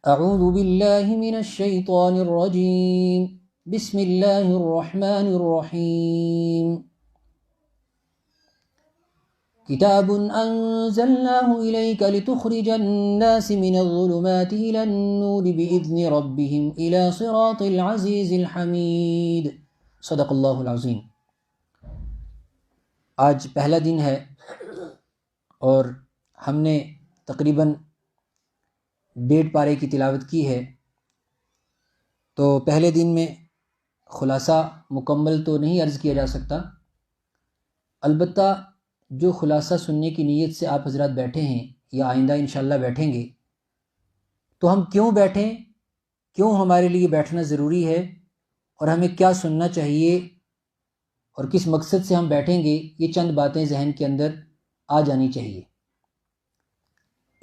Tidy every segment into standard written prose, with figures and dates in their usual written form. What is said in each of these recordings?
اعوذ باللہ من الشیطان الرجیم بسم اللہ الرحمن الرحیم کتاب انزلناہ الیک لتخرج الناس من الظلمات الى النور بإذن ربهم الى صراط العزیز الحمید۔ صدق اللہ العظیم۔ آج پہلا دن ہے اور ہم نے تقریباً 1.5 پارے کی تلاوت کی ہے، تو پہلے دن میں خلاصہ مکمل تو نہیں عرض کیا جا سکتا، البتہ جو خلاصہ سننے کی نیت سے آپ حضرات بیٹھے ہیں یا آئندہ انشاءاللہ بیٹھیں گے، تو ہم کیوں بیٹھیں، کیوں ہمارے لیے بیٹھنا ضروری ہے اور ہمیں کیا سننا چاہیے اور کس مقصد سے ہم بیٹھیں گے، یہ چند باتیں ذہن کے اندر آ جانی چاہیے،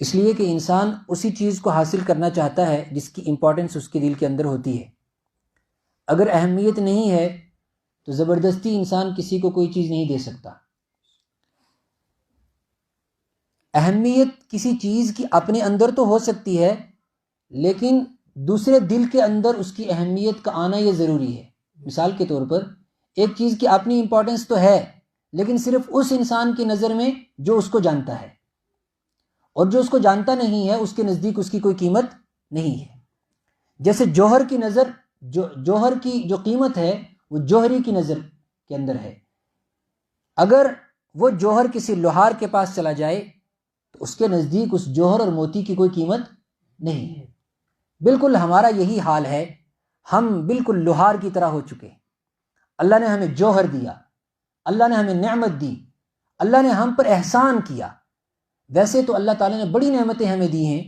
اس لیے کہ انسان اسی چیز کو حاصل کرنا چاہتا ہے جس کی امپورٹنس اس کے دل کے اندر ہوتی ہے۔ اگر اہمیت نہیں ہے تو زبردستی انسان کسی کو کوئی چیز نہیں دے سکتا۔ اہمیت کسی چیز کی اپنے اندر تو ہو سکتی ہے، لیکن دوسرے دل کے اندر اس کی اہمیت کا آنا یہ ضروری ہے۔ مثال کے طور پر ایک چیز کی اپنی امپورٹنس تو ہے، لیکن صرف اس انسان کی نظر میں جو اس کو جانتا ہے، اور جو اس کو جانتا نہیں ہے اس کے نزدیک اس کی کوئی قیمت نہیں ہے۔ جیسے جوہر کی نظر، جوہر کی جو قیمت ہے وہ جوہری کی نظر کے اندر ہے، اگر وہ جوہر کسی لوہار کے پاس چلا جائے تو اس کے نزدیک اس جوہر اور موتی کی کوئی قیمت نہیں ہے۔ بالکل ہمارا یہی حال ہے، ہم بالکل لوہار کی طرح ہو چکے ہیں۔ اللہ نے ہمیں جوہر دیا، اللہ نے ہمیں نعمت دی، اللہ نے ہم پر احسان کیا۔ ویسے تو اللہ تعالیٰ نے بڑی نعمتیں ہمیں دی ہیں،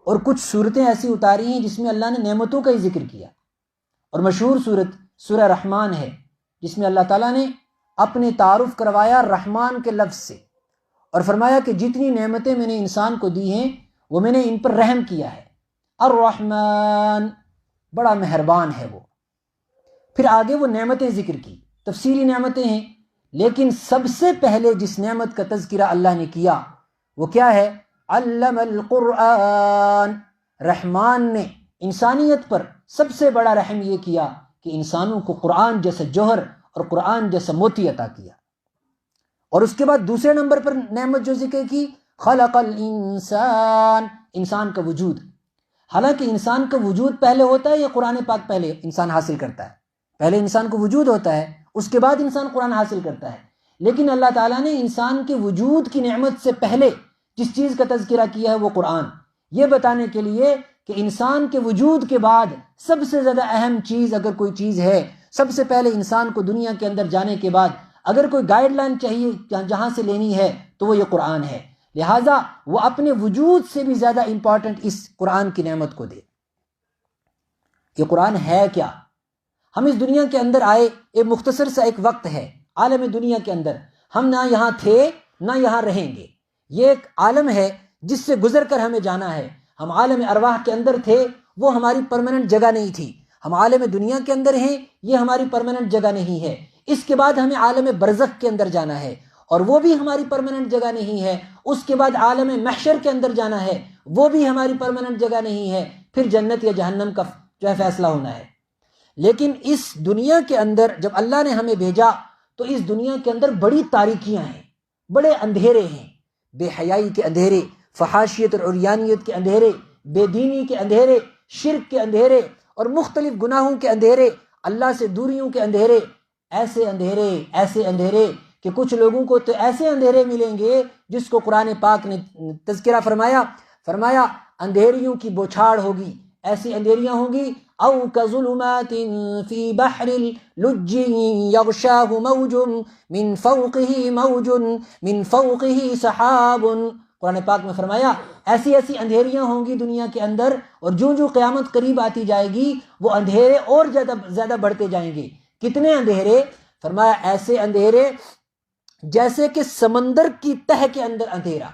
اور کچھ صورتیں ایسی اتاری ہیں جس میں اللہ نے نعمتوں کا ہی ذکر کیا، اور مشہور صورت سورہ رحمان ہے، جس میں اللہ تعالیٰ نے اپنے تعارف کروایا رحمان کے لفظ سے، اور فرمایا کہ جتنی نعمتیں میں نے انسان کو دی ہیں وہ میں نے ان پر رحم کیا ہے۔ الرحمن، بڑا مہربان ہے وہ۔ پھر آگے وہ نعمتیں ذکر کی، تفصیلی نعمتیں ہیں، لیکن سب سے پہلے جس نعمت کا تذکرہ اللہ نے کیا وہ کیا ہے؟ علم القرآن۔ رحمان نے انسانیت پر سب سے بڑا رحم یہ کیا کہ انسانوں کو قرآن جیسا جوہر اور قرآن جیسا موتی عطا کیا۔ اور اس کے بعد دوسرے نمبر پر نعمت جو ذکر کی، خلق الانسان، انسان کا وجود۔ حالانکہ انسان کا وجود پہلے ہوتا ہے یا قرآن پاک پہلے انسان حاصل کرتا ہے؟ پہلے انسان کو وجود ہوتا ہے، اس کے بعد انسان قرآن حاصل کرتا ہے، لیکن اللہ تعالیٰ نے انسان کے وجود کی نعمت سے پہلے جس چیز کا تذکرہ کیا ہے وہ قرآن، یہ بتانے کے لیے کہ انسان کے وجود کے بعد سب سے زیادہ اہم چیز اگر کوئی چیز ہے، سب سے پہلے انسان کو دنیا کے اندر جانے کے بعد اگر کوئی گائیڈ لائن چاہیے جہاں سے لینی ہے تو وہ یہ قرآن ہے، لہٰذا وہ اپنے وجود سے بھی زیادہ امپورٹنٹ اس قرآن کی نعمت کو دے۔ یہ قرآن ہے کیا؟ ہم اس دنیا کے اندر آئے، ایک مختصر سا ایک وقت ہے عالم دنیا کے اندر، ہم نہ یہاں تھے نہ یہاں رہیں گے، یہ ایک عالم ہے جس سے گزر کر ہمیں جانا ہے۔ ہم عالم ارواح کے اندر تھے، وہ ہماری پرماننٹ جگہ نہیں تھی، ہم عالم دنیا کے اندر ہیں، یہ ہماری پرماننٹ جگہ نہیں ہے۔ اس کے بعد ہمیں عالم برزخ کے اندر جانا ہے، اور وہ بھی ہماری پرماننٹ جگہ نہیں ہے۔ اس کے بعد عالم محشر کے اندر جانا ہے، وہ بھی ہماری پرماننٹ جگہ نہیں ہے۔ پھر جنت یا جہنم کا جو ہے فیصلہ ہونا ہے۔ لیکن اس دنیا کے اندر جب اللہ نے ہمیں بھیجا تو اس دنیا کے اندر بڑی تاریکیاں ہیں، بڑے اندھیرے ہیں، بے حیائی کے اندھیرے، فحاشیت اور عریانیت کے اندھیرے، بے دینی کے اندھیرے، شرک کے اندھیرے اور مختلف گناہوں کے اندھیرے، اللہ سے دوریوں کے اندھیرے، ایسے اندھیرے کہ کچھ لوگوں کو تو ایسے اندھیرے ملیں گے جس کو قرآن پاک نے تذکرہ فرمایا اندھیریوں کی بوچھاڑ ہوگی، ایسی اندھیریاں ہوں گی، او کظلمات فی بحر لج یغشاہ موج من فوقہ سحاب۔ قرآن پاک میں فرمایا ایسی اندھیریاں ہوں گی دنیا کے اندر، اور جو قیامت قریب آتی جائے گی وہ اندھیرے اور زیادہ بڑھتے جائیں گے۔ کتنے اندھیرے؟ فرمایا ایسے اندھیرے جیسے کہ سمندر کی تہ کے اندر اندھیرا،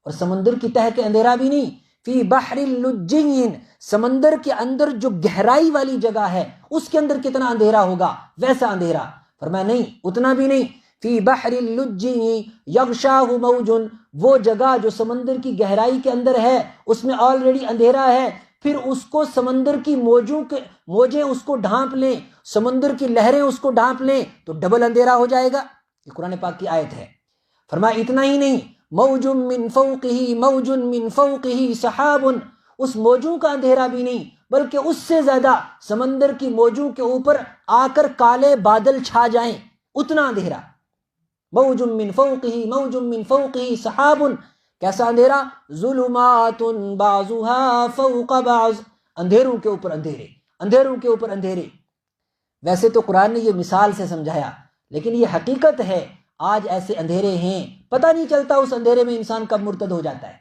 اور سمندر کی تہ کے اندھیرا بھی نہیں، فی بحر لجین، سمندر کے اندر جو گہرائی والی جگہ ہے اس کے اندر کتنا اندھیرا ہوگا، ویسا اندھیرا۔ فرمایا نہیں، اتنا بھی نہیں، فی بحر لجین یغشاہ موج، وہ جگہ جو سمندر کی گہرائی کے اندر ہے اس میں آلریڈی اندھیرا ہے، پھر اس کو سمندر کی موجیں اس کو ڈھانپ لیں، سمندر کی لہریں اس کو ڈھانپ لیں تو ڈبل اندھیرا ہو جائے گا۔ یہ قرآن پاک کی آیت ہے۔ فرمایا اتنا ہی نہیں، موج من فوقہ سحاب، اس موجوں کا اندھیرا بھی نہیں بلکہ اس سے زیادہ سمندر کی موجوں کے اوپر آ کر کالے بادل چھا جائیں، اتنا اندھیرا۔ موج من فوقہ سحاب، کیسا اندھیرا؟ ظلمات بعضها فوق بعض، اندھیروں کے اوپر اندھیرے، اندھیروں کے اوپر اندھیرے۔ ویسے تو قرآن نے یہ مثال سے سمجھایا، لیکن یہ حقیقت ہے۔ آج ایسے اندھیرے ہیں، پتہ نہیں چلتا اس اندھیرے میں انسان کب مرتد ہو جاتا ہے،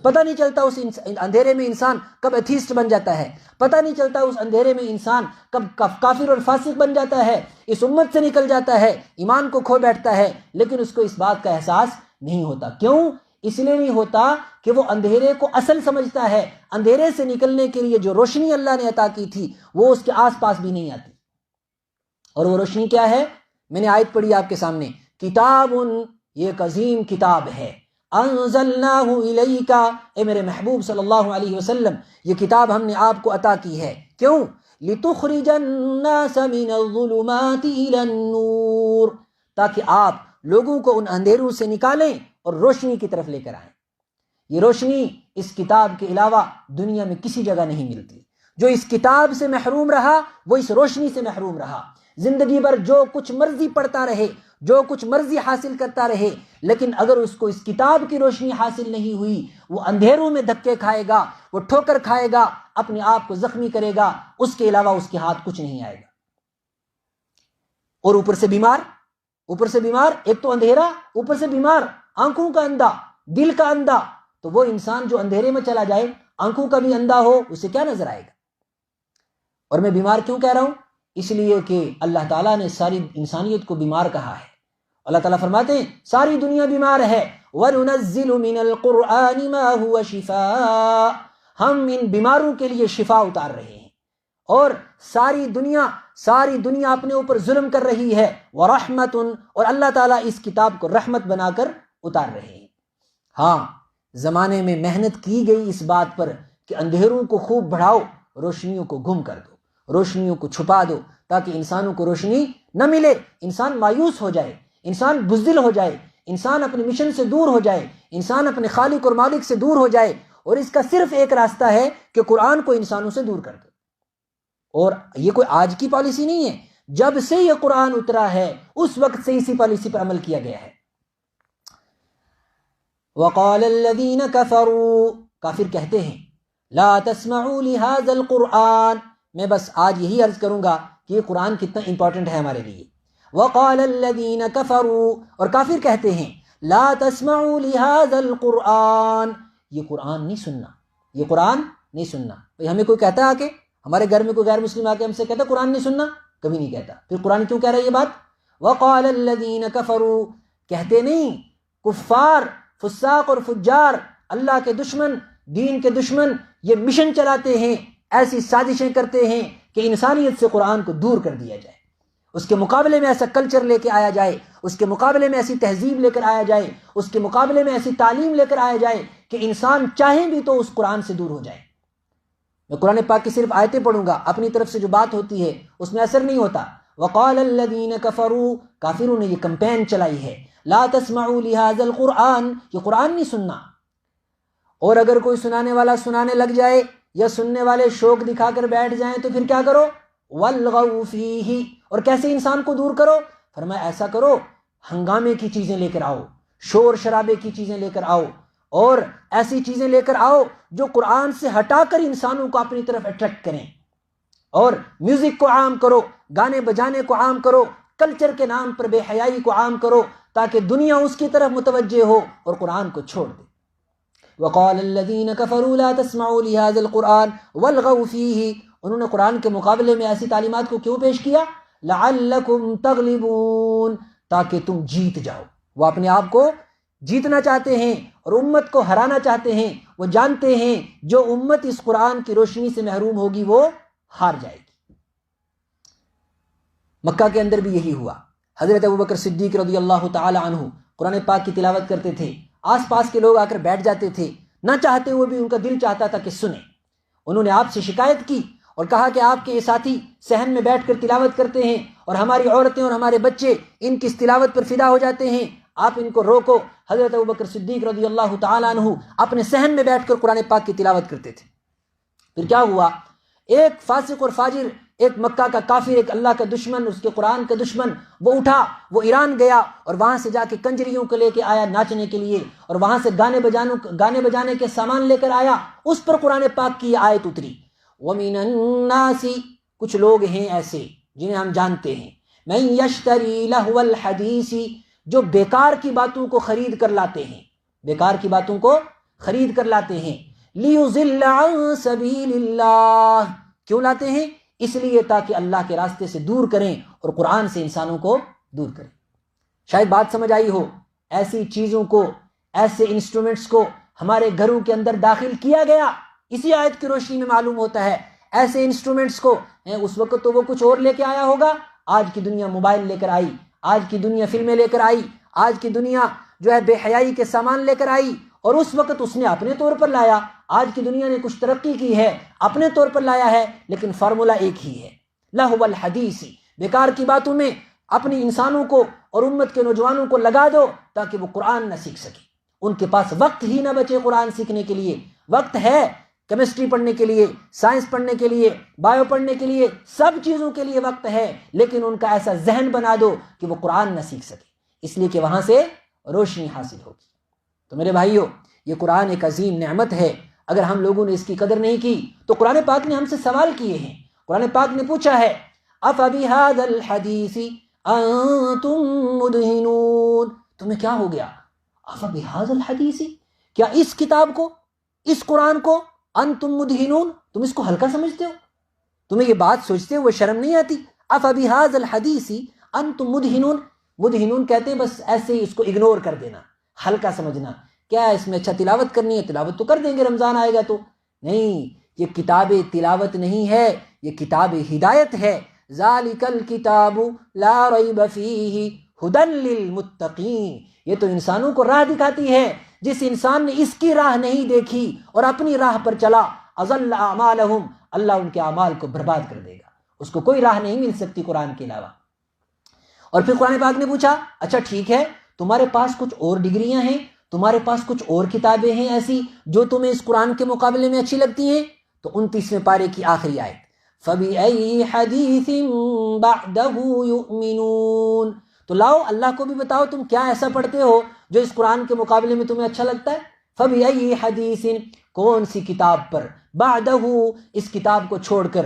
پتہ نہیں چلتا اس اندھیرے میں انسان کب ایتھیسٹ بن جاتا ہے، پتہ نہیں چلتا اس اندھیرے میں انسان کب کافر اور فاسق بن جاتا ہے، اس امت سے نکل جاتا ہے، ایمان کو کھو بیٹھتا ہے، لیکن اس کو اس بات کا احساس نہیں ہوتا۔ کیوں؟ اس لیے نہیں ہوتا کہ وہ اندھیرے کو اصل سمجھتا ہے۔ اندھیرے سے نکلنے کے لیے جو روشنی اللہ نے عطا کی تھی وہ اس کے آس پاس بھی نہیں آتی۔ اور وہ روشنی کیا ہے؟ میں نے آیت پڑھی آپ کے سامنے، کتاب، یہ ایک عظیم کتاب ہے، انزلناہ الیک، اے میرے محبوب صلی اللہ علیہ وسلم، یہ کتاب ہم نے آپ کو عطا کی ہے۔ کیوں؟ لتخرج الناس من الظلمات الی النور، تاکہ آپ لوگوں کو ان اندھیروں سے نکالیں اور روشنی کی طرف لے کر آئیں۔ یہ روشنی اس کتاب کے علاوہ دنیا میں کسی جگہ نہیں ملتی۔ جو اس کتاب سے محروم رہا وہ اس روشنی سے محروم رہا۔ زندگی بھر جو کچھ مرضی پڑھتا رہے، جو کچھ مرضی حاصل کرتا رہے، لیکن اگر اس کو اس کتاب کی روشنی حاصل نہیں ہوئی، وہ اندھیروں میں دھکے کھائے گا، وہ ٹھوکر کھائے گا، اپنے آپ کو زخمی کرے گا، اس کے علاوہ اس کے ہاتھ کچھ نہیں آئے گا۔ اور اوپر سے بیمار، اوپر سے بیمار، ایک تو اندھیرا، اوپر سے بیمار، آنکھوں کا اندھا، دل کا اندھا۔ تو وہ انسان جو اندھیرے میں چلا جائے، آنکھوں کا بھی اندھا ہو، اسے کیا نظر آئے گا؟ اور میں بیمار کیوں کہہ رہا ہوں؟ اس لیے کہ اللہ تعالیٰ نے ساری انسانیت کو بیمار کہا ہے۔ اللہ تعالیٰ فرماتے ہیں ساری دنیا بیمار ہے۔ وَنُنَزِّلُ مِنَ الْقُرْآنِ مَا هُوَ شِفَاءٌ، ہم ان بیماروں کے لیے شفا اتار رہے ہیں۔ اور ساری دنیا اپنے اوپر ظلم کر رہی ہے، وَرَحْمَةٌ، اور اللہ تعالیٰ اس کتاب کو رحمت بنا کر اتار رہے ہیں۔ ہاں، زمانے میں محنت کی گئی اس بات پر کہ اندھیروں کو خوب بڑھاؤ، روشنیوں کو گم کر دو، روشنیوں کو چھپا دو، تاکہ انسانوں کو روشنی نہ ملے، انسان مایوس ہو جائے، انسان بزدل ہو جائے، انسان اپنے مشن سے دور ہو جائے، انسان اپنے خالق اور مالک سے دور ہو جائے۔ اور اس کا صرف ایک راستہ ہے کہ قرآن کو انسانوں سے دور کر دو۔ اور یہ کوئی آج کی پالیسی نہیں ہے، جب سے یہ قرآن اترا ہے اس وقت سے اسی پالیسی پر عمل کیا گیا ہے۔ وقال الذین کفروا، کافر کہتے ہیں، لا تسمعوا لهذا القرآن، میں بس آج یہی عرض کروں گا کہ یہ قرآن کتنا امپورٹنٹ ہے ہمارے لیے۔ وقال الذین کفروا، اور کافر کہتے ہیں، لا تسمعوا لهذا القرآن، یہ قرآن نہیں سننا، یہ قرآن نہیں سننا۔ ہمیں کوئی کہتا ہے کہ ہمارے گھر میں کوئی غیر مسلم آ کے ہم سے کہتا ہے قرآن نہیں سننا؟ کبھی نہیں کہتا۔ پھر قرآن کیوں کہہ رہا ہے یہ بات؟ وقال الذین کفروا، کہتے نہیں، کفار، فساق اور فجار، اللہ کے دشمن، دین کے دشمن، یہ مشن چلاتے ہیں، ایسی سازشیں کرتے ہیں کہ انسانیت سے قرآن کو دور کر دیا جائے، اس کے مقابلے میں ایسا کلچر لے کے آیا جائے، اس کے مقابلے میں ایسی تہذیب لے کر آیا جائے، اس کے مقابلے میں ایسی تعلیم لے کر آیا جائے کہ انسان چاہیں بھی تو اس قرآن سے دور ہو جائے۔ میں قرآن پاک کی صرف آیتیں پڑھوں گا، اپنی طرف سے جو بات ہوتی ہے اس میں اثر نہیں ہوتا۔ وقال الذین کفروا، کافروں نے یہ کمپین چلائی ہے، لا تسمعوا لهذا القرآن، یہ قرآن نہیں سننا۔ اور اگر کوئی سنانے والا سنانے لگ جائے یا سننے والے شوق دکھا کر بیٹھ جائیں تو پھر کیا کرو؟ والغوا فیہ، اور کیسے انسان کو دور کرو؟ فرمایا ایسا کرو، ہنگامے کی چیزیں لے کر آؤ، شور شرابے کی چیزیں لے کر آؤ، اور ایسی چیزیں لے کر آؤ جو قرآن سے ہٹا کر انسانوں کو اپنی طرف اٹریکٹ کریں، اور میوزک کو عام کرو، گانے بجانے کو عام کرو، کلچر کے نام پر بے حیائی کو عام کرو، تاکہ دنیا اس کی طرف متوجہ ہو اور قرآن کو چھوڑ دے۔ وقال الذین کفروا لا تسمعوا لهذا القرآن والغوا فیہ، انہوں نے قرآن کے مقابلے میں ایسی تعلیمات کو کیوں پیش کیا؟ لعلکم تغلبون، تاکہ تم جیت جاؤ۔ وہ اپنے آپ کو جیتنا چاہتے ہیں اور امت کو ہرانا چاہتے ہیں۔ وہ جانتے ہیں جو امت اس قرآن کی روشنی سے محروم ہوگی وہ ہار جائے گی۔ مکہ کے اندر بھی یہی ہوا۔ حضرت ابوبکر صدیق رضی اللہ تعالی عنہ قرآن پاک کی تلاوت کرتے تھے، آس پاس کے لوگ آ کر بیٹھ جاتے تھے، نہ چاہتے ہوئے بھی ان کا دل چاہتا تھا کہ سنیں، انہوں نے آپ سے شکایت کی اور کہا کہ آپ کے یہ ساتھی صحن میں بیٹھ کر تلاوت کرتے ہیں اور ہماری عورتیں اور ہمارے بچے ان کی اس تلاوت پر فدا ہو جاتے ہیں، آپ ان کو روکو۔ حضرت ابوبکر صدیق رضی اللہ تعالیٰ عنہ اپنے صحن میں بیٹھ کر قرآن پاک کی تلاوت کرتے تھے۔ پھر کیا ہوا، ایک فاسق اور فاجر، ایک مکہ کا کافر، ایک اللہ کا دشمن، اس کے قرآن کا دشمن، وہ اٹھا، وہ ایران گیا اور وہاں سے جا کے کنجریوں کو لے کے آیا ناچنے کے لیے، اور وہاں سے گانے بجانے کے سامان لے کر آیا، اس پر قرآن پاک کی یہ آیت اتری، وَمِنَ النَّاسِ، کچھ لوگ ہیں ایسے جنہیں ہم جانتے ہیں، مَن يَشْتَرِي لَهْوَ الْحَدِيثِ، جو بیکار کی باتوں کو خرید کر لاتے ہیں، بیکار کی باتوں کو خرید کر لاتے ہیں، لِيُضِلَّ عَن سَبِيلِ اللَّهِ، کیوں لاتے ہیں؟ اس لیے تاکہ اللہ کے راستے سے دور کریں اور قرآن سے انسانوں کو دور کریں۔ شاید بات سمجھ آئی ہو، ایسی چیزوں کو، ایسے انسٹرومنٹس کو ہمارے گھروں کے اندر داخل کیا گیا، اسی آیت کی روشنی میں معلوم ہوتا ہے۔ ایسے انسٹرومنٹس کو اس وقت تو وہ کچھ اور لے کے آیا ہوگا، آج کی دنیا موبائل لے کر آئی، آج کی دنیا فلمیں لے کر آئی، آج کی دنیا جو ہے بے حیائی کے سامان لے کر آئی، اور اس وقت اس نے اپنے طور پر لایا۔ آج کی دنیا نے کچھ ترقی کی ہے، اپنے طور پر لایا ہے، لیکن فارمولہ ایک ہی ہے، لہو الحدیث، بیکار کی باتوں میں اپنی انسانوں کو اور امت کے نوجوانوں کو لگا دو تاکہ وہ قرآن نہ سیکھ سکے۔ ان کے پاس وقت ہی نہ بچے قرآن سیکھنے کے لیے۔ وقت ہے کیمسٹری پڑھنے کے لیے، سائنس پڑھنے کے لیے، بایو پڑھنے کے لیے، سب چیزوں کے لیے وقت ہے، لیکن ان کا ایسا ذہن بنا دو کہ وہ قرآن نہ سیکھ سکے، اس لیے کہ وہاں سے روشنی حاصل ہوگی۔ تو میرے بھائیو، یہ قرآن ایک عظیم نعمت ہے، اگر ہم لوگوں نے اس کی قدر نہیں کی تو قرآن پاک نے ہم سے سوال کیے ہیں۔ قرآن پاک نے پوچھا ہے، أَفَبِهَذَا الْحَدِيثِ أَنْتُمْ مُدْهِنُونَ، تمہیں کیا ہو گیا؟ أَفَبِهَذَا الْحَدِيثِ، کیا اس کتاب کو، اس قرآن کو، أَنْتُمْ مُدْهِنُونَ، تم اس کو ہلکا سمجھتے ہو؟ تمہیں یہ بات سوچتے ہوئے شرم نہیں آتی؟ أَفَبِهَذَا الْحَدِيثِ أَنْتُمْ مُدْهِنُونَ، مدہنون کہتے ہیں بس ایسے ہی اس کو اگنور کر دینا، ہلکا سمجھنا، کیا اس میں اچھا تلاوت کرنی ہے، تلاوت تو کر دیں گے، رمضان آئے گا تو۔ نہیں، یہ کتاب تلاوت نہیں ہے، یہ کتاب ہدایت ہے۔ ذالک الکتاب لا ریب فیہ ھدی للمتقین، یہ تو انسانوں کو راہ دکھاتی ہے۔ جس انسان نے اس کی راہ نہیں دیکھی اور اپنی راہ پر چلا، اضل اعمالہم، اللہ ان کے اعمال کو برباد کر دے گا، اس کو کوئی راہ نہیں مل سکتی قرآن کے علاوہ۔ اور پھر قرآن پاک نے پوچھا، اچھا ٹھیک ہے، تمہارے پاس کچھ اور ڈگریاں ہیں، تمہارے پاس کچھ اور کتابیں ہیں ایسی جو تمہیں اس قرآن کے مقابلے میں اچھی لگتی ہیں؟ تو 29ویں پارے کی آخری آیت، فَبِأَيِّ حَدِيثٍ بَعْدَهُ يُؤْمِنُونَ، تو لاؤ اللہ کو بھی بتاؤ تم کیا ایسا پڑھتے ہو جو اس قرآن کے مقابلے میں تمہیں اچھا لگتا ہے۔ فَبِأَيِّ حَدِيثٍ، کون سی کتاب پر، بَعْدَهُ، اس کتاب کو چھوڑ کر،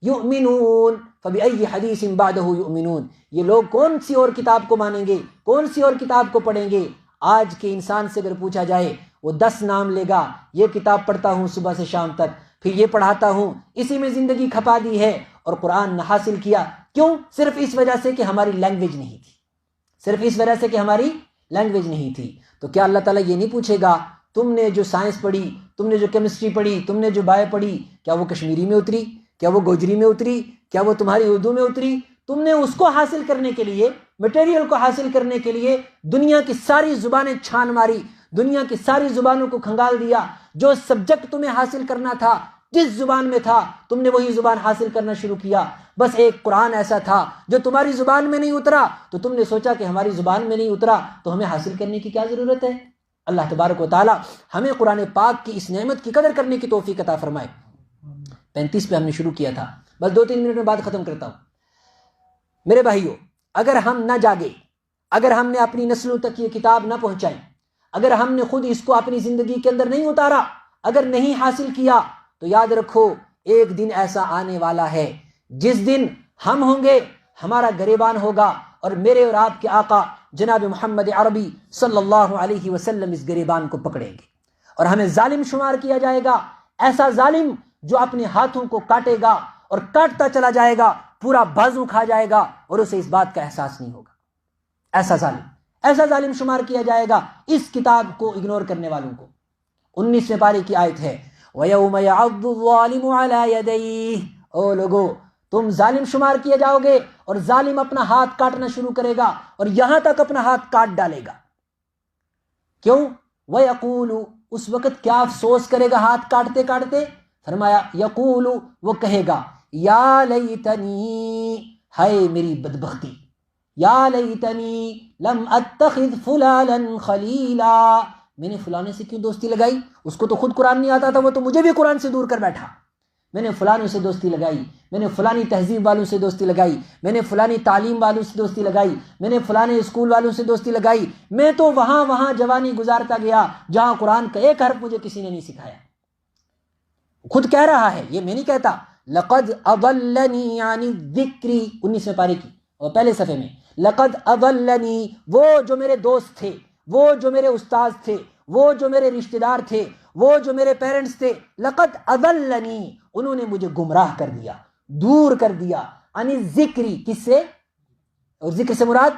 یؤمنون، فَبِأَيِّ حَدِيثٍ بَعْدَهُ یؤمنون، یہ لوگ کون سی اور کتاب کو مانیں گے، کون سی اور کتاب کو پڑھیں گے؟ آج کے انسان سے اگر پوچھا جائے، وہ 10 نام لے گا، یہ کتاب پڑھتا ہوں صبح سے شام تک، پھر یہ پڑھاتا ہوں، اسی میں زندگی کھپا دی ہے اور قرآن نہ حاصل کیا۔ کیوں؟ صرف اس وجہ سے کہ ہماری لینگویج نہیں تھی، صرف اس وجہ سے کہ ہماری لینگویج نہیں تھی۔ تو کیا اللہ تعالیٰ یہ نہیں پوچھے گا، تم نے جو سائنس پڑھی، تم نے جو کیمسٹری پڑھی، تم نے جو بایو پڑھی، کیا وہ کشمیری میں اتری؟ کیا وہ گوجری میں اتری؟ کیا وہ تمہاری اردو میں اتری؟ تم نے اس کو حاصل کرنے کے لیے، مٹیریل کو حاصل کرنے کے لیے دنیا کی ساری زبانیں چھان ماری، دنیا کی ساری زبانوں کو کھنگال دیا، جو سبجیکٹ تمہیں حاصل کرنا تھا، جس زبان میں تھا، تم نے وہی زبان حاصل کرنا شروع کیا۔ بس ایک قرآن ایسا تھا جو تمہاری زبان میں نہیں اترا، تو تم نے سوچا کہ ہماری زبان میں نہیں اترا تو ہمیں حاصل کرنے کی کیا ضرورت ہے۔ اللہ تبارک و تعالی ہمیں قرآن پاک کی اس نعمت کی قدر کرنے کی توفیق عطا فرمائے۔ 35 پہ ہم نے شروع کیا تھا، بس 2-3 منٹ میں بات ختم کرتا ہوں۔ میرے بھائیو، اگر ہم نہ جاگے، اگر ہم نے اپنی نسلوں تک یہ کتاب نہ پہنچائی، اگر ہم نے خود اس کو اپنی زندگی کے اندر نہیں اتارا، اگر نہیں حاصل کیا، تو یاد رکھو ایک دن ایسا آنے والا ہے جس دن ہم ہوں گے، ہمارا گریبان ہوگا، اور میرے اور آپ کے آقا جناب محمد عربی صلی اللہ علیہ وسلم اس گریبان کو پکڑیں گے اور ہمیں ظالم شمار کیا جائے گا، ایسا ظالم جو اپنے ہاتھوں کو کاٹے گا اور کاٹتا چلا جائے گا، پورا بازو کھا جائے گا اور اسے اس بات کا احساس نہیں ہوگا۔ ایسا ظالم شمار کیا جائے گا اس کتاب کو اگنور کرنے والوں کو۔ 19ویں پارے کی آیت ہے، وَيَوْمَ يَعَضُّ الظَّالِمُ عَلَى يَدَيْهِ، او لوگو تم ظالم شمار کیے جاؤ گے اور ظالم اپنا ہاتھ کاٹنا شروع کرے گا اور یہاں تک اپنا ہاتھ کاٹ ڈالے گا۔ کیوں؟ وَيَقُولُ، اس وقت کیا افسوس کرے گا ہاتھ کاٹتے کاٹتے؟ فرمایا یقول، وہ کہے گا یا لیتنی، ہائے میری بدبختی، یا لیتنی لم اتخذ فلانا خلیلا، میں نے فلانے سے کیوں دوستی لگائی؟ اس کو تو خود قرآن نہیں آتا تھا، وہ تو مجھے بھی قرآن سے دور کر بیٹھا۔ میں نے فلانوں سے دوستی لگائی، میں نے فلانی تہذیب والوں سے دوستی لگائی، میں نے فلانی تعلیم والوں سے دوستی لگائی، میں نے فلانے اسکول والوں سے دوستی لگائی، میں تو وہاں جوانی گزارتا گیا جہاں قرآن کا ایک حرف مجھے کسی نے نہیں سکھایا۔ خود کہہ رہا ہے، یہ میں نہیں کہتا۔ لقد اضلنی عن الذکر، 19ویں پارے کی اور پہلے صفحے میں، لقد اضلنی، وہ جو میرے دوست تھے، وہ جو میرے استاد تھے، وہ جو میرے رشتہ دار تھے، وہ جو میرے پیرنٹس تھے، لقد اضلنی، انہوں نے مجھے گمراہ کر دیا، دور کر دیا، عن الذکر، کس سے؟ اور ذکر سے مراد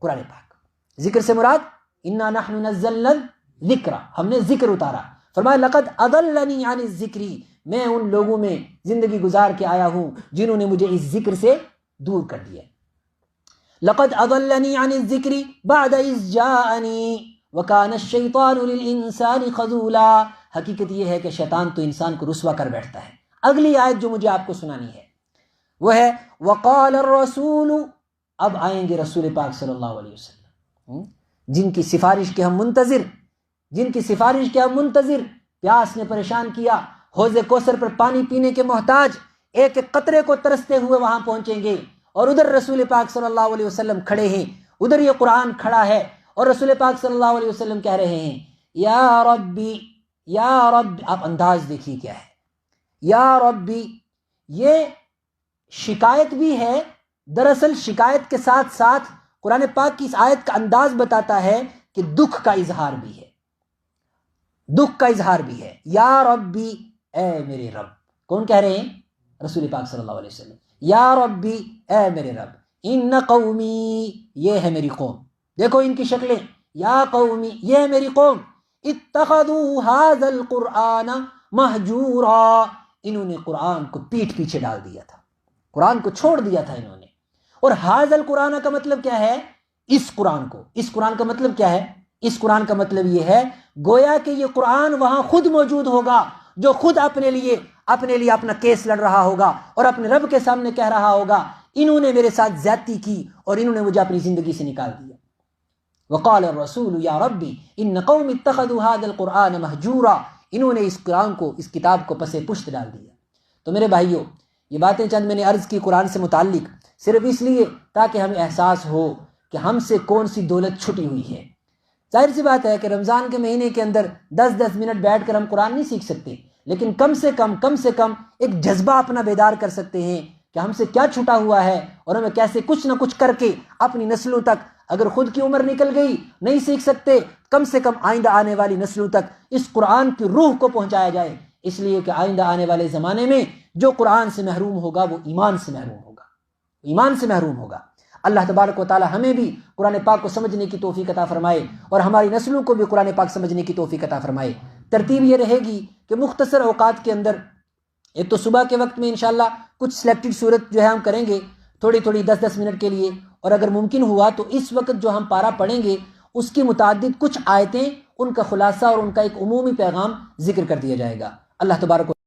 قرآن پاک، ذکر سے مراد انا نحن نزلنا الذکر، ہم نے ذکر اتارا۔ فرمایا لقد اضلنی عن الذکر، میں ان لوگوں میں زندگی گزار کے آیا ہوں جنہوں نے مجھے اس ذکر سے دور کر دیا۔ لقد اضلنی عن الذکر بعد اذ جاءنی وکان الشیطان للانسان خذولا، حقیقت یہ ہے کہ شیطان تو انسان کو رسوا کر بیٹھتا ہے۔ اگلی آیت جو مجھے آپ کو سنانی ہے وہ ہے وقال الرسول، اب آئیں گے رسول پاک صلی اللہ علیہ وسلم، جن کی سفارش کے ہم منتظر، جن کی سفارش کے ہم منتظر، پیاس نے پریشان کیا، حوض کوثر پر پانی پینے کے محتاج، ایک ایک قطرے کو ترستے ہوئے وہاں پہنچیں گے، اور ادھر رسول پاک صلی اللہ علیہ وسلم کھڑے ہیں، ادھر یہ قرآن کھڑا ہے، اور رسول پاک صلی اللہ علیہ وسلم کہہ رہے ہیں یا ربی، یا رب، آپ انداز دیکھیے کیا ہے، یا ربی، یہ شکایت بھی ہے، دراصل شکایت کے ساتھ ساتھ قرآن پاک کی اس آیت کا انداز بتاتا ہے کہ دکھ کا اظہار بھی ہے، دکھ کا اظہار بھی ہے۔ یا ربی، اے میرے رب، کون کہہ رہے ہیں؟ رسول پاک صلی اللہ علیہ وسلم، یا ربی، اے میرے رب، ان قومی، یہ ہے میری قوم، دیکھو ان کی شکلیں، یا قومی، یہ ہے میری قوم، اتخذوا هذا القرآن مہجورا، انہوں نے قرآن کو پیٹھ پیچھے ڈال دیا تھا، قرآن کو چھوڑ دیا تھا انہوں نے۔ اور هذا القرآن کا مطلب کیا ہے؟ اس قرآن کو، اس قرآن کا مطلب کیا ہے؟ اس قرآن کا مطلب یہ ہے گویا کہ یہ قرآن وہاں خود موجود ہوگا، جو خود اپنے لیے اپنا کیس لڑ رہا ہوگا اور اپنے رب کے سامنے کہہ رہا ہوگا انہوں نے میرے ساتھ زیادتی کی اور انہوں نے مجھے اپنی زندگی سے نکال دیا۔ وقال الرسول یا ربی ان قوم اتخذوا هذا القرآن مہجورا، انہوں نے اس قرآن کو، اس کتاب کو پس پشت ڈال دیا۔ تو میرے بھائیوں، یہ باتیں چند میں نے عرض کی قرآن سے متعلق صرف اس لیے تاکہ ہمیں احساس ہو کہ ہم سے کون سی دولت چھٹی ہوئی ہے۔ ظاہر سی بات ہے کہ رمضان کے مہینے کے اندر 10 منٹ بیٹھ کر ہم قرآن نہیں سیکھ سکتے، لیکن کم سے کم ایک جذبہ اپنا بیدار کر سکتے ہیں کہ ہم سے کیا چھٹا ہوا ہے اور ہمیں کیسے کچھ نہ کچھ کر کے اپنی نسلوں تک، اگر خود کی عمر نکل گئی نہیں سیکھ سکتے، کم سے کم آئندہ آنے والی نسلوں تک اس قرآن کی روح کو پہنچایا جائے، اس لیے کہ آئندہ آنے والے زمانے میں جو قرآن سے محروم ہوگا وہ ایمان سے محروم ہوگا، ایمان سے محروم ہوگا۔ اللہ تبارک و تعالی ہمیں بھی قرآن پاک کو سمجھنے کی توفیق عطا فرمائے اور ہماری نسلوں کو بھی قرآن پاک سمجھنے کی توفیق عطا فرمائے۔ ترتیب یہ رہے گی کہ مختصر اوقات کے اندر، ایک تو صبح کے وقت میں انشاءاللہ کچھ سلیکٹڈ صورت جو ہے ہم کریں گے تھوڑی 10 منٹ کے لیے، اور اگر ممکن ہوا تو اس وقت جو ہم پارہ پڑھیں گے اس کی متعدد کچھ آیتیں، ان کا خلاصہ اور ان کا ایک عمومی پیغام ذکر کر دیا جائے گا۔ اللہ تبارک